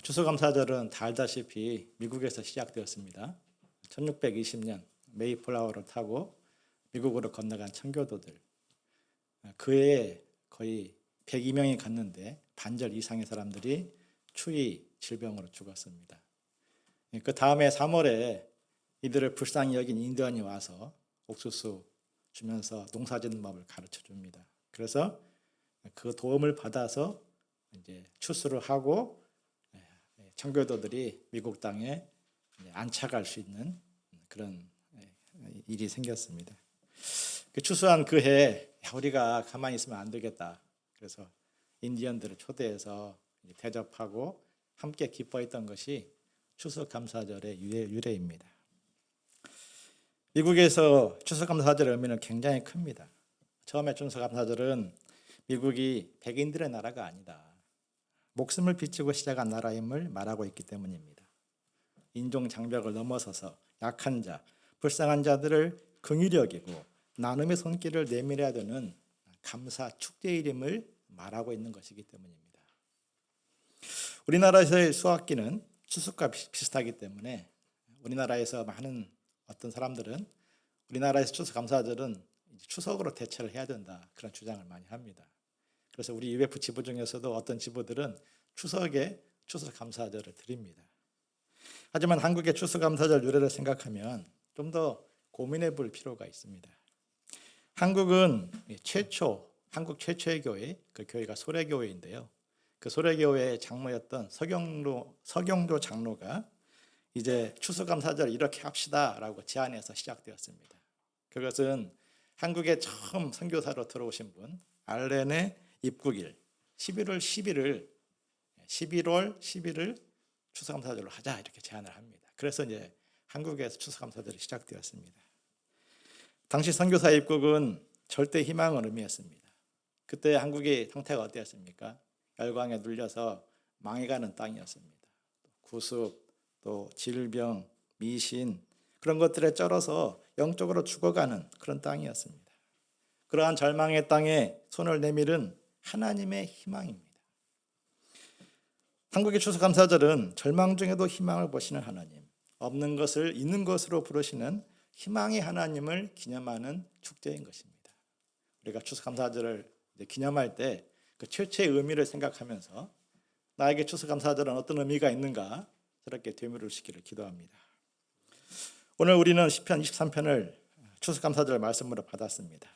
추수감사절은 다 알다시피 미국에서 시작되었습니다. 1620년 메이플라워를 타고 미국으로 건너간 청교도들, 그해 거의 102명이 갔는데 반절 이상의 사람들이 추위, 질병으로 죽었습니다. 그 다음에 3월에 이들을 불쌍히 여긴 인디언이 와서 옥수수 주면서 농사짓는 법을 가르쳐 줍니다. 그래서 그 도움을 받아서 이제 추수를 하고 청교도들이 미국 땅에 안착할 수 있는 그런 일이 생겼습니다. 그 추수한 그 해 우리가 가만히 있으면 안 되겠다. 그래서 인디언들을 초대해서 대접하고 함께 기뻐했던 것이 추수감사절의 유래입니다. 미국에서 추수감사절의 의미는 굉장히 큽니다. 처음에 추수감사절은 미국이 백인들의 나라가 아니다, 목숨을 비추고 시작한 나라임을 말하고 있기 때문입니다. 인종 장벽을 넘어서서 약한 자, 불쌍한 자들을 긍휼히 여기고 나눔의 손길을 내밀어야 되는 감사 축제일임을 말하고 있는 것이기 때문입니다. 우리나라에서의 수확기는 추수과 비슷하기 때문에 우리나라에서 많은 어떤 사람들은 우리나라에서 추수감사절은 추석으로 대체를 해야 된다, 그런 주장을 많이 합니다. 그래서 우리 UF 지부 중에서도 어떤 지부들은 추석에 추수감사절을 드립니다. 하지만 한국의 추수감사절 유래를 생각하면 좀 더 고민해 볼 필요가 있습니다. 한국은 한국 최초의 교회, 그 교회가 소래교회인데요. 그 소래교회의 장로였던 서경조 장로가 이제 추수감사절 이렇게 합시다라고 제안해서 시작되었습니다. 그것은 한국에 처음 선교사로 들어오신 분 알렌의 입국일 11월 10일을 추수감사절로 하자, 이렇게 제안을 합니다. 그래서 이제 한국에서 추수감사절이 시작되었습니다. 당시 선교사 입국은 절대 희망을 의미했습니다. 그때 한국의 상태가 어땠습니까? 열강에 눌려서 망해가는 땅이었습니다. 구습, 또 질병, 미신, 그런 것들에 쩔어서 영적으로 죽어가는 그런 땅이었습니다. 그러한 절망의 땅에 손을 내밀은 하나님의 희망입니다. 한국의 추수감사절은 절망 중에도 희망을 보시는 하나님, 없는 것을 있는 것으로 부르시는 희망의 하나님을 기념하는 축제인 것입니다. 우리가 추수감사절을 기념할 때 그 최초의 의미를 생각하면서 나에게 추수감사절은 어떤 의미가 있는가, 저렇게 되물으시기를 기도합니다. 오늘 우리는 시편 23편을 추수감사절 말씀으로 받았습니다.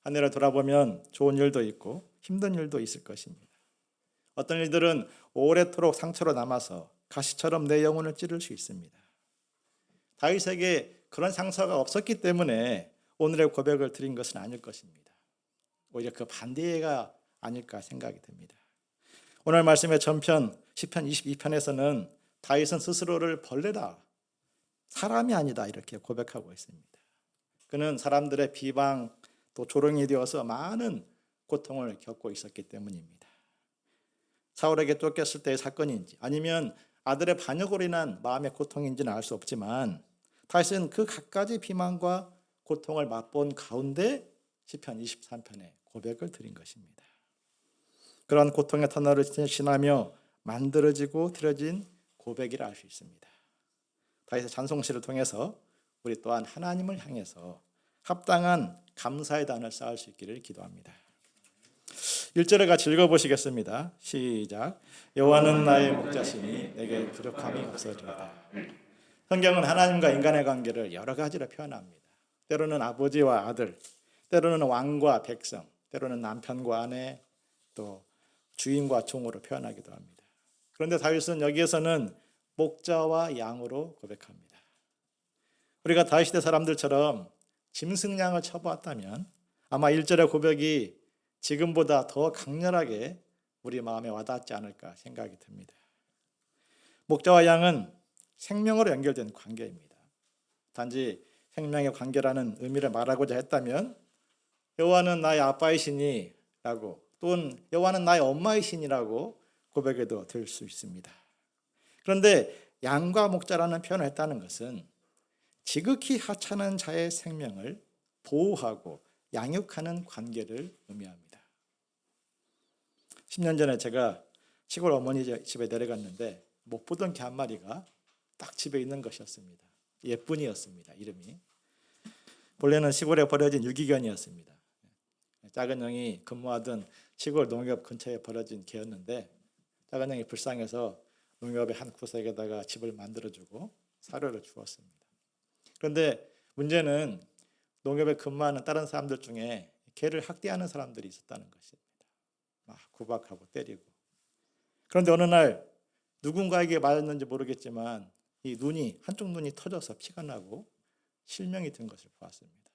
한 해를 돌아보면 좋은 일도 있고 힘든 일도 있을 것입니다. 어떤 일들은 오래도록 상처로 남아서 가시처럼 내 영혼을 찌를 수 있습니다. 다윗에게 그런 상처가 없었기 때문에 오늘의 고백을 드린 것은 아닐 것입니다. 오히려 그 반대가 아닐까 생각이 듭니다. 오늘 말씀의 전편 시편 22편에서는 다윗은 스스로를 벌레다, 사람이 아니다, 이렇게 고백하고 있습니다. 그는 사람들의 비방 또 조롱이 되어서 많은 고통을 겪고 있었기 때문입니다. 사울에게 쫓겼을 때의 사건인지 아니면 아들의 반역으로 인한 마음의 고통인지는 알 수 없지만 다윗은 그 갖가지 비만과 고통을 맛본 가운데 시편 23편에 고백을 드린 것입니다. 그런 고통의 터널을 지나며 만들어지고 드려진 고백이라 할 수 있습니다. 다윗의 찬송시를 통해서 우리 또한 하나님을 향해서 합당한 감사의 단을 쌓을 수 있기를 기도합니다. 1절을 같이 읽어보시겠습니다. 시작. 여호와는 나의 목자시니 내게 부족함이 없으리이다. 성경은 하나님과 인간의 관계를 여러 가지로 표현합니다. 때로는 아버지와 아들, 때로는 왕과 백성, 때로는 남편과 아내, 또 주인과 종으로 표현하기도 합니다. 그런데 다윗은 여기에서는 목자와 양으로 고백합니다. 우리가 다윗 시대 사람들처럼 짐승양을 쳐보았다면 아마 1절의 고백이 지금보다 더 강렬하게 우리 마음에 와닿지 않을까 생각이 듭니다. 목자와 양은 생명으로 연결된 관계입니다. 단지 생명의 관계라는 의미를 말하고자 했다면 여호와는 나의 아빠이시니 라고, 또는 여호와는 나의 엄마이시니라고 고백해도 될 수 있습니다. 그런데 양과 목자라는 표현을 했다는 것은 지극히 하찮은 자의 생명을 보호하고 양육하는 관계를 의미합니다. 10년 전에 제가 시골 어머니 집에 내려갔는데 못 보던 개 한 마리가 딱 집에 있는 것이었습니다. 예쁜이였습니다. 이름이. 본래는 시골에 버려진 유기견이었습니다. 작은 형이 근무하던 시골 농협 근처에 버려진 개였는데 작은 형이 불쌍해서 농협의 한 구석에다가 집을 만들어주고 사료를 주었습니다. 그런데 문제는 농협에 근무하는 다른 사람들 중에 개를 학대하는 사람들이 있었다는 것입니다. 막 구박하고 때리고. 그런데 어느 날 누군가에게 맞았는지 모르겠지만 이 한쪽 눈이 터져서 피가 나고 실명이 든 것을 보았습니다.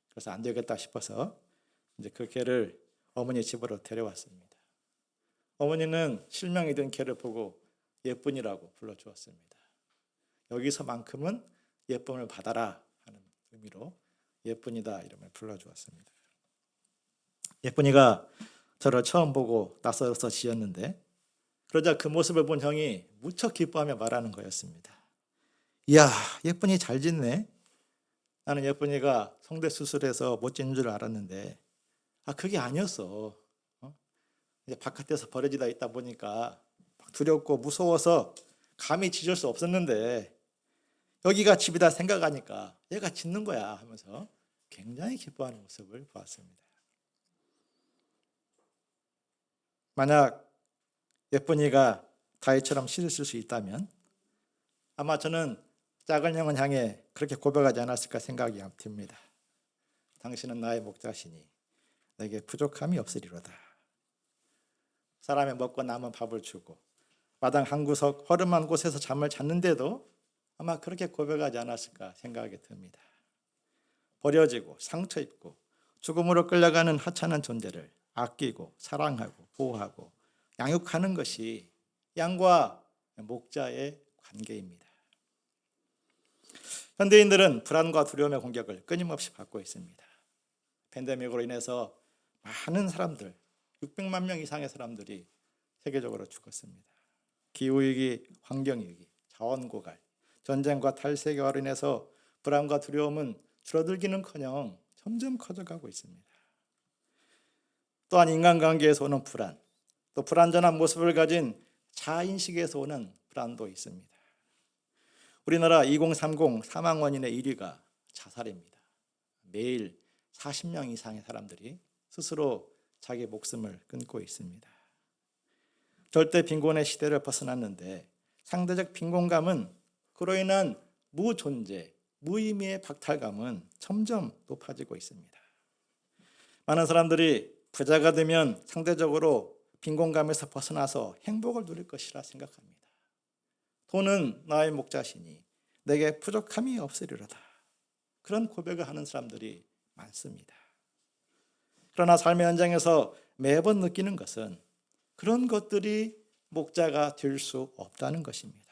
그래서 안 되겠다 싶어서 이제 그 개를 어머니 집으로 데려왔습니다. 어머니는 실명이 든 개를 보고 예쁜이라고 불러주었습니다. 여기서만큼은 예쁨을 받아라 하는 의미로 예쁜이다 이름을 불러주었습니다. 예쁜이가 저를 처음 보고 낯설어서 지었는데 그러자 그 모습을 본 형이 무척 기뻐하며 말하는 거였습니다. 이야, 예쁜이 잘 짓네. 나는 예쁜이가 성대 수술해서 못 짓는 줄 알았는데 그게 아니었어. 이제 바깥에서 버려지다 있다 보니까 두렵고 무서워서 감히 짖을 수 없었는데 여기가 집이다 생각하니까 얘가 짖는 거야 하면서 굉장히 기뻐하는 모습을 보았습니다. 만약 예쁜이가 다윗처럼 시를 쓸 수 있다면 아마 저는 작은 형을 향해 그렇게 고백하지 않았을까 생각이 듭니다. 당신은 나의 목자시니 내게 부족함이 없으리로다. 사람의 먹고 남은 밥을 주고 마당 한 구석 허름한 곳에서 잠을 잤는데도 아마 그렇게 고백하지 않았을까 생각이 듭니다. 버려지고 상처 입고 죽음으로 끌려가는 하찮은 존재를 아끼고 사랑하고 보호하고 양육하는 것이 양과 목자의 관계입니다. 현대인들은 불안과 두려움의 공격을 끊임없이 받고 있습니다. 팬데믹으로 인해서 많은 사람들, 600만 명 이상의 사람들이 세계적으로 죽었습니다. 기후위기, 환경위기, 자원고갈, 전쟁과 탈세계화로 인해서 불안과 두려움은 줄어들기는커녕 점점 커져가고 있습니다. 또한 인간관계에서 오는 불안, 또 불안전한 모습을 가진 자아인식에서 오는 불안도 있습니다. 우리나라 2030 사망 원인의 1위가 자살입니다. 매일 40명 이상의 사람들이 스스로 자기 목숨을 끊고 있습니다. 절대 빈곤의 시대를 벗어났는데 상대적 빈곤감은 그로 인한 무존재, 무의미의 박탈감은 점점 높아지고 있습니다. 많은 사람들이 부자가 되면 상대적으로 빈곤감에서 벗어나서 행복을 누릴 것이라 생각합니다. 돈은 나의 목자시니 내게 부족함이 없으리로다. 그런 고백을 하는 사람들이 많습니다. 그러나 삶의 현장에서 매번 느끼는 것은 그런 것들이 목자가 될 수 없다는 것입니다.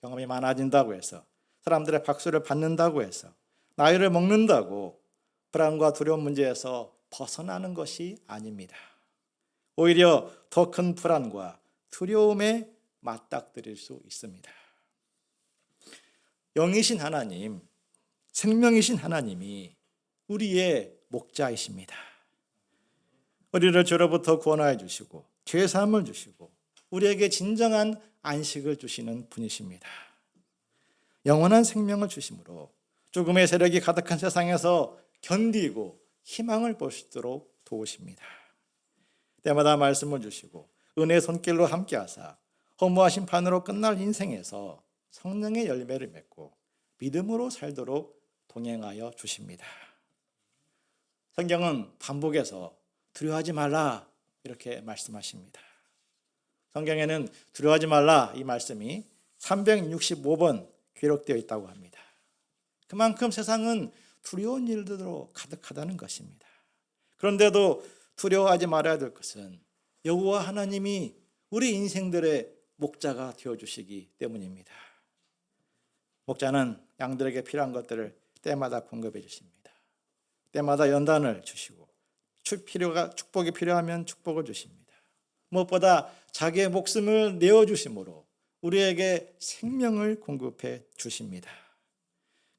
경험이 많아진다고 해서 사람들의 박수를 받는다고 해서 나이를 먹는다고 불안과 두려움 문제에서 벗어나는 것이 아닙니다. 오히려 더 큰 불안과 두려움에 맞닥뜨릴 수 있습니다. 영이신 하나님, 생명이신 하나님이 우리의 목자이십니다. 우리를 죄로부터 구원하여 주시고 죄사함을 주시고 우리에게 진정한 안식을 주시는 분이십니다. 영원한 생명을 주심으로 죽음의 세력이 가득한 세상에서 견디고 희망을 볼 수 있도록 도우십니다. 때마다 말씀을 주시고 은혜의 손길로 함께하사 허무하신 판으로 끝날 인생에서 성령의 열매를 맺고 믿음으로 살도록 동행하여 주십니다. 성경은 반복해서 두려워하지 말라 이렇게 말씀하십니다. 성경에는 두려워하지 말라 이 말씀이 365번 기록되어 있다고 합니다. 그만큼 세상은 두려운 일들로 가득하다는 것입니다. 그런데도 두려워하지 말아야 될 것은 여호와 하나님이 우리 인생들의 목자가 되어주시기 때문입니다. 목자는 양들에게 필요한 것들을 때마다 공급해 주십니다. 때마다 연단을 주시고 축복이 필요하면 축복을 주십니다. 무엇보다 자기의 목숨을 내어주심으로 우리에게 생명을 공급해 주십니다.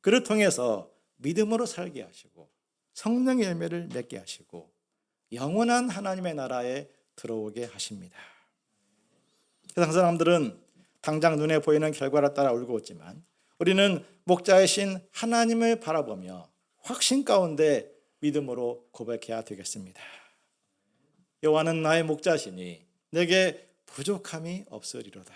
그를 통해서 믿음으로 살게 하시고 성령의 열매를 맺게 하시고 영원한 하나님의 나라에 들어오게 하십니다. 세상 사람들은 당장 눈에 보이는 결과를 따라 울고 있지만 우리는 목자이신 하나님을 바라보며 확신 가운데 믿음으로 고백해야 되겠습니다. 여호와는 나의 목자시니 내게 부족함이 없으리로다.